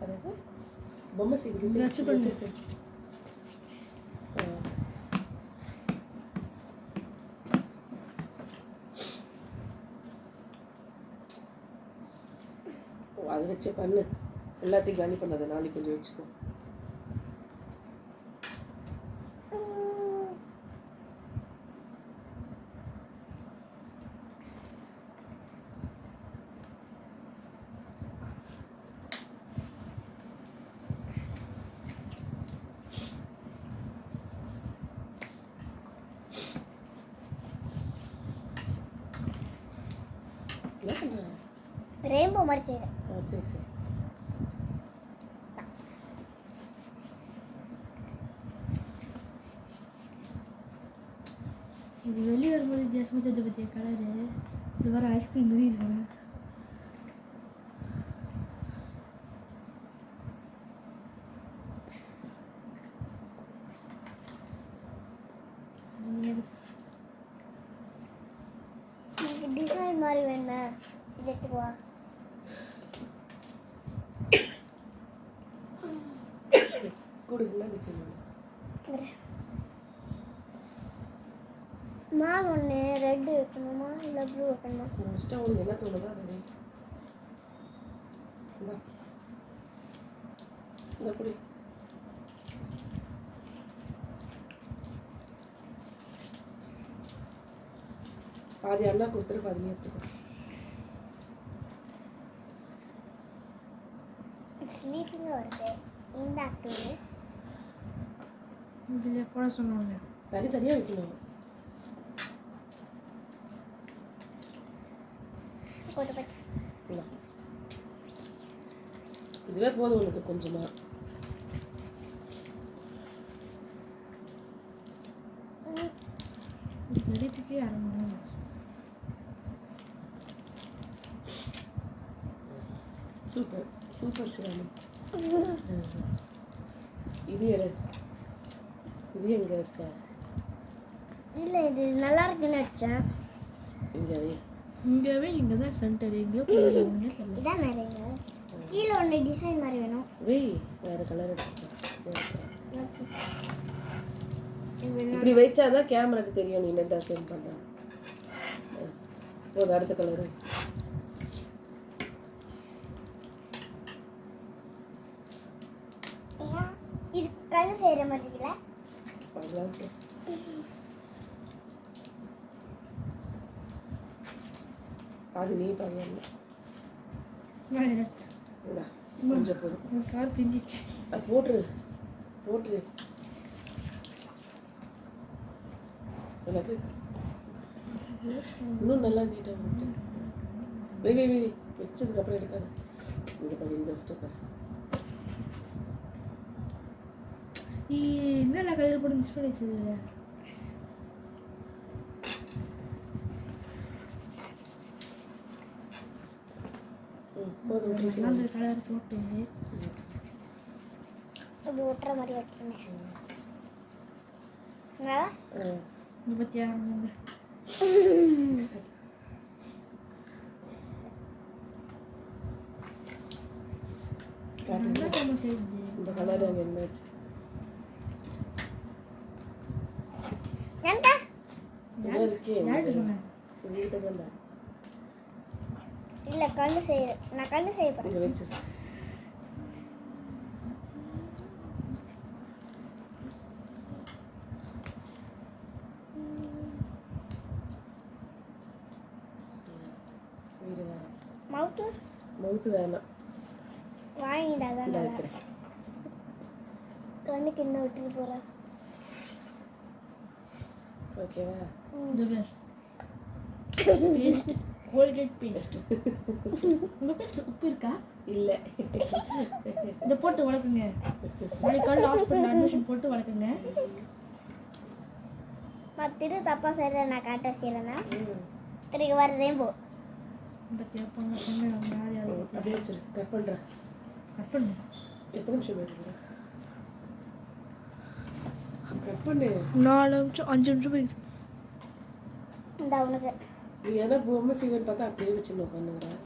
அதாவது பொம்மை செய்து அதை வச்சு பண்ணு. எல்லாத்தையும் காலி பண்ணாத, நாளைக்கு கொஞ்சம் வச்சுக்கோ. என்ன பண்ணுற? ரெயின்போ மாதிரி செய்கிறேன். சரி சரி. இது வெளியே வரும்போது வித்தியாசமாக தெரிஞ்ச பற்றிய கலரு இது வர ஐஸ்கிரீம் மாதிரி இருக்குங்க. டிசைன் மாதிரி வேணுமே, இது எடுத்துக்குவா. கூடுதலாக டிசைன் மேல் ஒன்று ரெட்டு வைக்கணுமா இல்லை ப்ளூ வைக்கணுமா? மோஸ்ட்டாக உங்களுக்கு என்ன தோணுதோ அது இந்த புடி. பாதி அண்ணா கொடுத்துரு, பாதி நீ எடுத்துக்கோ. ஸ்வீட்டுங்க வருது இந்த ஆக்டிவ் இதில் போட சொன்னாங்க. தனித்தனியாக வைக்கணும். இதுவே போதும் உனக்கு கொஞ்சமா. வெளியத்துக்கே 1/2 மணி நேரம் ஆச்சு. சூப்பர் சூப்பர் சிராமி. இது எடு. இது எங்கே வச்சா? இல்லை இது நல்லா இருக்குன்னு வச்சேன். இங்கேவே இங்கே தான் சென்டர். எங்கேயோ போயிருந்தீங்க தெரியல. இதான் நிறைய கீழே ஒன்று டிசைன் மாதிரி வேணும். வேறு கலர் இப்படி வச்சாதான் கேமராக்கு தெரியும் நீ என்ன சென்ட் பண்ணுற. ஒரு அடுத்த கலரு இது கலர் செய்கிற மாதிரி இல்லை. அது நீ பண்ணல கொஞ்சம் போதும். கார் பிஞ்சிச்சு. அது போட்டுரு போட்டுரு எல்லாத்தையும் இன்னும் நல்லா நீட்டாக போட்டு வெய் வச்சதுக்கப்புறம் எடுக்காது. இங்கே பண்ணி இந்த வச்சுட்டு பாரு. என்னென்ன கலர் போட்டு மிஸ் பண்ணி வச்சது? அந்த கலர் போட்டு அப்படி ஒட்டுற மாதிரி வைக்கணும். பத்தியா இந்த கலர் அங்கே என்னாச்சு? இல்லை கண்ணு செய்ய நான் கண்ணு செய்ய போகிறேன். வச்சு மவுத்து வேணாம் வாங்கிட்டாதான் கண்ணுக்கு என்ன விட்டுட்டு போகிற. ஓகேவா? Paste Colgate paste. உங்கள் பேஸ்ட் உப்பு இருக்கா? இல்லை. இதை போட்டு வளர்க்குங்க. நாளைக்கு காலையில் ஹாஸ்பிட்டல் அட்மிஷன் போட்டு வளர்க்குங்க. மத்திட்டு தப்பாக செய்கிறேன் நான் கரெக்டாக செய்கிறேன்னா திரும்பி வர ரெயின்போ. பத்தியா பொண்ணு பொண்ணு யார் அப்படியே வச்சிரு. கட் பண்ணுறேன். கட் பண்ணு. எத்தனை நிமிஷம் பேசுகிறேன்? கட் பண்ணு. 4 நிமிஷம் 5 நிமிஷம் போயிடுச்சு. இந்த உனக்கு நீ எதனா பொம்மை செய்வேன்னு பார்த்தா அப்படியே வச்சு பண்ணுறேன்.